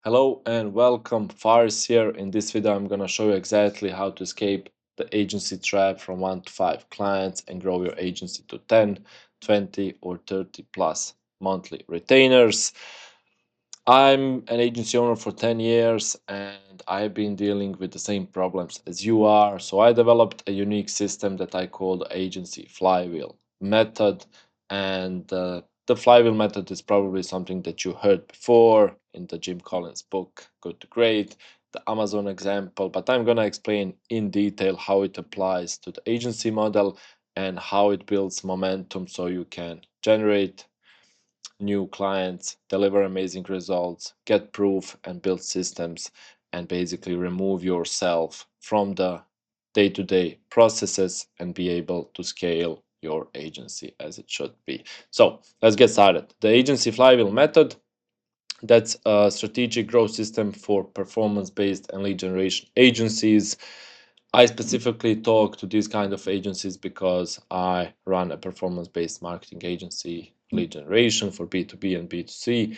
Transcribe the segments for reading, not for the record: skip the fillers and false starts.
Hello and welcome, Faris here. In this video, I'm going to show you exactly how to escape the agency trap from 1 to 5 clients and grow your agency to 10, 20 or 30 plus monthly retainers. I'm an agency owner for 10 years and I've been dealing with the same problems as you are. So I developed a unique system that I call the Agency Flywheel Method. And the Flywheel Method is probably something that you heard before in the Jim Collins book, Good to Great, the Amazon example. But I'm going to explain in detail how it applies to the agency model and how it builds momentum so you can generate new clients, deliver amazing results, get proof, and build systems, and basically remove yourself from the day to day processes and be able to scale your agency as it should be. So let's get started. The Agency Flywheel Method. That's a strategic growth system for performance based and lead generation agencies. I specifically talk to these kind of agencies because I run a performance-based marketing agency, lead generation for B2B and B2C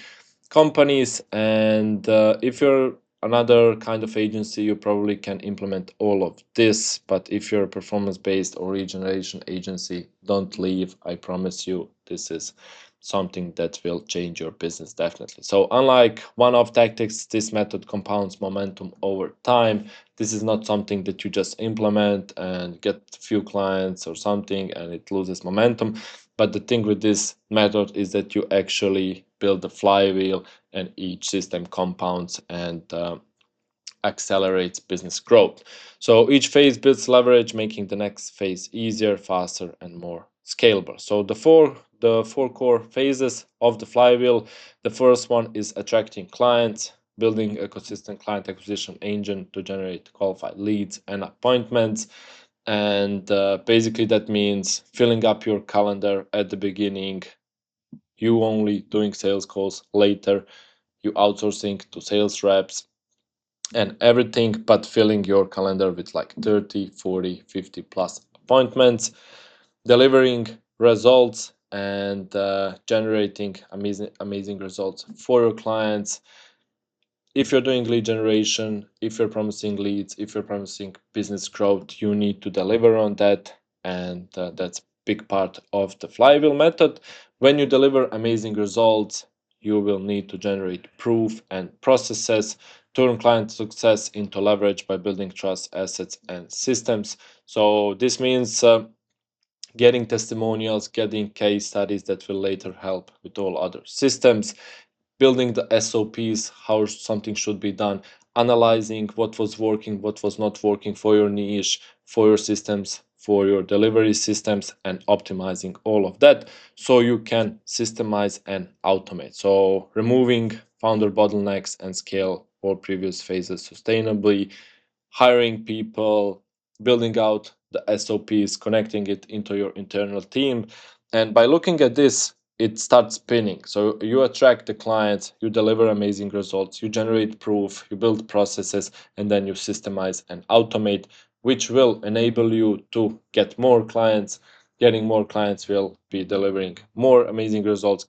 companies. And if you're another kind of agency, you probably can implement all of this. But if you're a performance-based or lead generation agency, don't leave. I promise you, this is something that will change your business definitely. So unlike one-off tactics, this method compounds momentum over time. This is not something that you just implement and get a few clients or something and it loses momentum. But the thing with this method is that you actually build a flywheel and each system compounds and accelerates business growth. So each phase builds leverage, making the next phase easier, faster, and more scalable. So the four core phases of the flywheel. The first one is attracting clients, building a consistent client acquisition engine to generate qualified leads and appointments. And basically that means filling up your calendar at the beginning, you only doing sales calls later, you outsourcing to sales reps and everything, but filling your calendar with like 30, 40, 50 plus appointments, delivering results and generating amazing results for your clients. If you're doing lead generation, if you're promising leads, if you're promising business growth, you need to deliver on that. And that's a big part of the flywheel method. When you deliver amazing results, you will need to generate proof and processes, turn client success into leverage by building trust, assets, and systems. So this means getting testimonials, getting case studies that will later help with all other systems, building the SOPs, how something should be done, analyzing what was working, what was not working for your niche, for your systems, for your delivery systems, and optimizing all of that so you can systemize and automate. So removing founder bottlenecks and scale all previous phases sustainably, hiring people, building out the SOPs, connecting it into your internal team. And by looking at this, it starts spinning. So you attract the clients, you deliver amazing results, you generate proof, you build processes, and then you systemize and automate, which will enable you to get more clients. Getting more clients will be delivering more amazing results,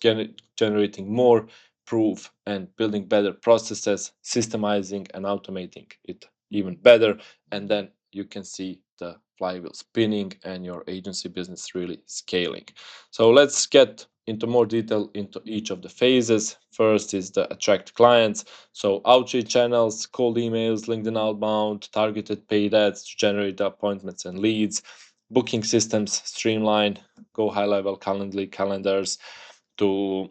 generating more proof, and building better processes, systemizing and automating it even better. And then you can see the flywheel spinning and your agency business really scaling. So let's get into more detail into each of the phases. First is the attract clients. So outreach channels, cold emails, LinkedIn outbound, targeted paid ads to generate appointments and leads, booking systems, streamline, go high level calendars to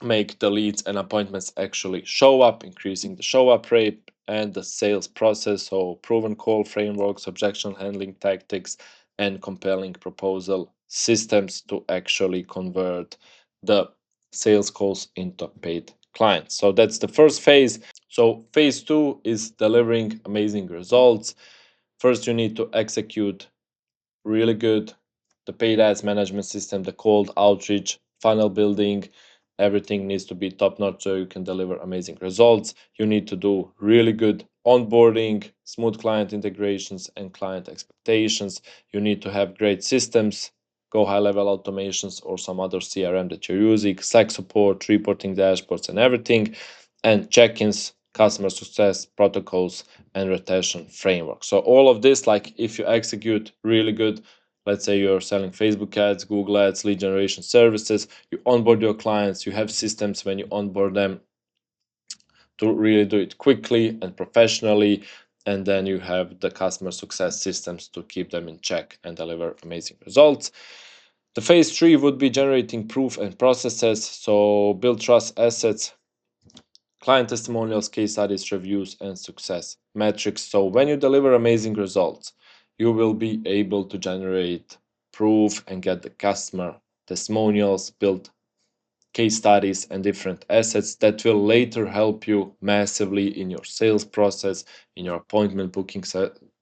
make the leads and appointments actually show up, increasing the show up rate and the sales process. So proven call frameworks, objection handling tactics, and compelling proposal systems to actually convert the sales calls into paid clients. So that's the first phase. So phase two is delivering amazing results. First, you need to execute really good the paid ads management system, the cold outreach, funnel building. Everything needs to be top notch so you can deliver amazing results. You need to do really good onboarding, smooth client integrations, and client expectations. You need to have great systems, go high level automations or some other CRM that you're using, Slack support, reporting dashboards, and everything, and check ins customer success protocols, and retention framework. So all of this, like if you execute really good, let's say you're selling Facebook ads, Google ads, lead generation services, you onboard your clients, you have systems when you onboard them to really do it quickly and professionally, and then you have the customer success systems to keep them in check and deliver amazing results. The phase 3 would be generating proof and processes. So build trust assets, client testimonials, case studies, reviews, and success metrics. So when you deliver amazing results, you will be able to generate proof and get the customer testimonials, build case studies, and different assets that will later help you massively in your sales process, in your appointment booking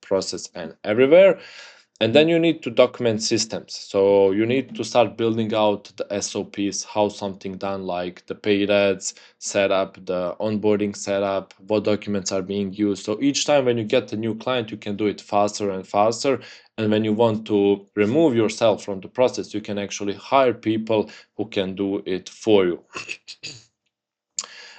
process, and everywhere. And then you need to document systems. So you need to start building out the SOPs, how something done, like the paid ads setup, the onboarding setup, what documents are being used. So each time when you get a new client, you can do it faster and faster. And when you want to remove yourself from the process, you can actually hire people who can do it for you.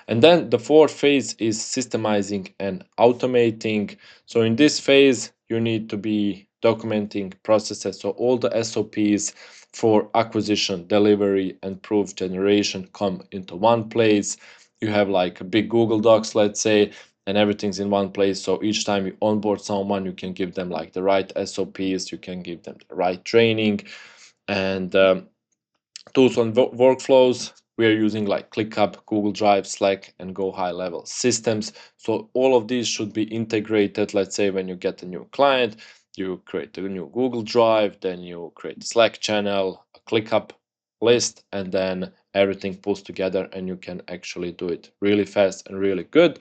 And then the fourth phase is systemizing and automating. So in this phase, you need to be documenting processes. So all the SOPs for acquisition, delivery, and proof generation come into one place. You have like a big Google Docs, let's say, and everything's in one place. So each time you onboard someone, you can give them like the right SOPs, you can give them the right training, and tools and workflows. We are using like ClickUp, Google Drive, Slack, and Go high level systems. So all of these should be integrated. Let's say when you get a new client, you create a new Google Drive, then you create a Slack channel, a ClickUp list, and then everything pulls together and you can actually do it really fast and really good.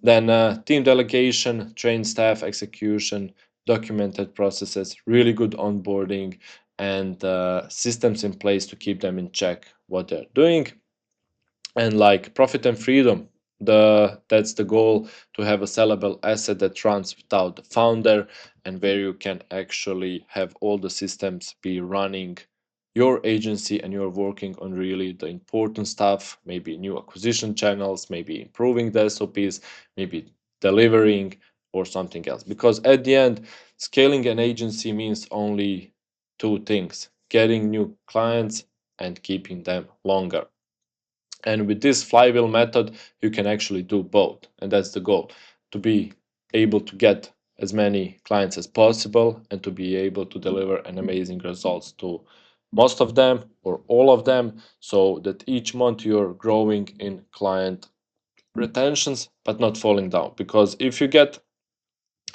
Then team delegation, train staff, execution, documented processes, really good onboarding, and systems in place to keep them in check what they're doing. And like profit and freedom, that's the goal, to have a sellable asset that runs without the founder, and where you can actually have all the systems be running your agency and you're working on really the important stuff, maybe new acquisition channels, maybe improving the SOPs, maybe delivering, or something else. Because at the end, scaling an agency means only two things: getting new clients and keeping them longer. And with this flywheel method, you can actually do both. And that's the goal, to be able to get as many clients as possible and to be able to deliver an amazing results to most of them or all of them, so that each month you're growing in client retentions but not falling down. Because if you get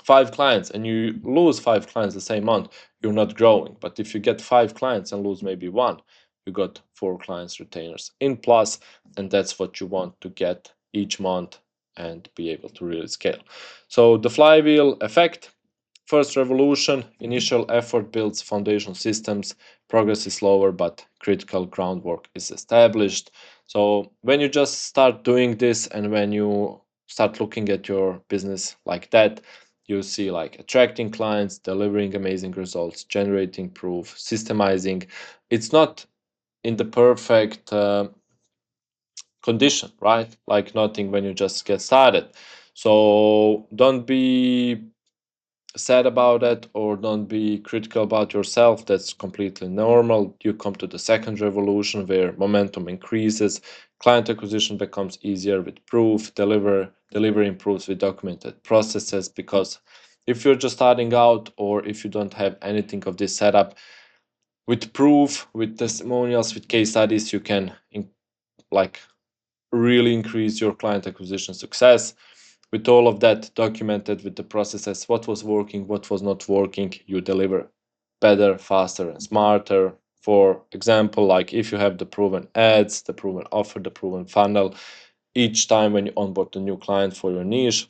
5 clients and you lose 5 clients the same month, you're not growing. But if you get 5 clients and lose maybe one, you got 4 clients retainers in plus, and that's what you want to get each month and be able to really scale. So the flywheel effect: first revolution, initial effort builds foundation systems, progress is slower, but critical groundwork is established. So when you just start doing this and when you start looking at your business like that, you see like attracting clients, delivering amazing results, generating proof, systemizing. It's not in the perfect condition, right? Like nothing when you just get started. So don't be sad about it or don't be critical about yourself. That's completely normal. You come to the second revolution where momentum increases, client acquisition becomes easier with proof, delivery improves with documented processes. Because if you're just starting out or if you don't have anything of this setup, with proof, with testimonials, with case studies, you can like really increase your client acquisition success. With all of that documented with the processes, what was working, what was not working, you deliver better, faster, and smarter. For example, like if you have the proven ads, the proven offer, the proven funnel, each time when you onboard a new client for your niche,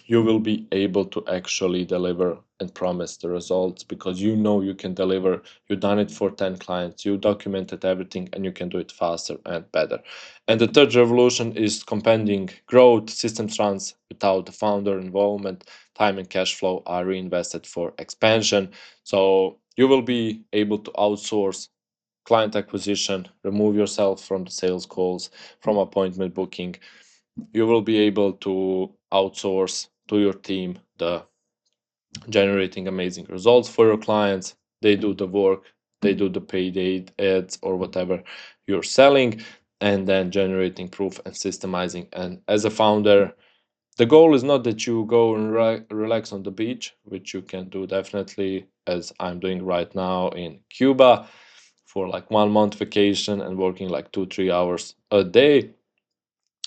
you will be able to actually deliver and promise the results, because you know you can deliver. You've done it for 10 clients, you documented everything, and you can do it faster and better. And the third revolution is compounding growth. Systems runs without the founder involvement, time and cash flow are reinvested for expansion. So you will be able to outsource client acquisition, remove yourself from the sales calls, from appointment booking, you will be able to outsource to your team the generating amazing results for your clients. They do the work, they do the paid ads or whatever you're selling, and then generating proof and systemizing. And as a founder, the goal is not that you go and relax on the beach, which you can do definitely, as I'm doing right now in Cuba for like 1 month vacation and working like 2-3 hours a day.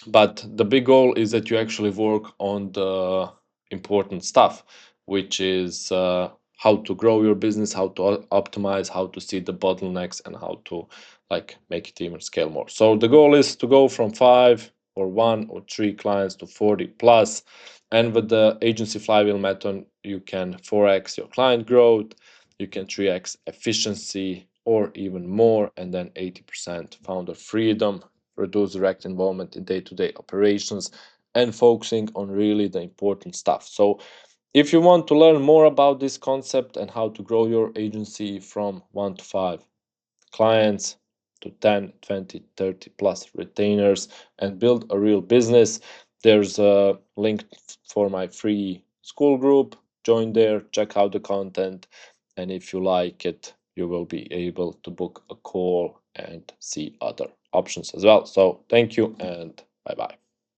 But the big goal is that you actually work on the important stuff, which is how to grow your business, how to optimize, how to see the bottlenecks, and how to like make it even scale more. So the goal is to go from 5 or 1 or 3 clients to 40 plus. And with the agency flywheel method, you can 4x your client growth, you can 3x efficiency or even more, and then 80% founder freedom, reduce direct involvement in day-to-day operations, and focusing on really the important stuff. So if you want to learn more about this concept and how to grow your agency from 1 to 5 clients to 10, 20, 30 plus retainers and build a real business, there's a link for my free school group. Join there, check out the content, and if you like it, you will be able to book a call and see other options as well. So thank you and bye bye.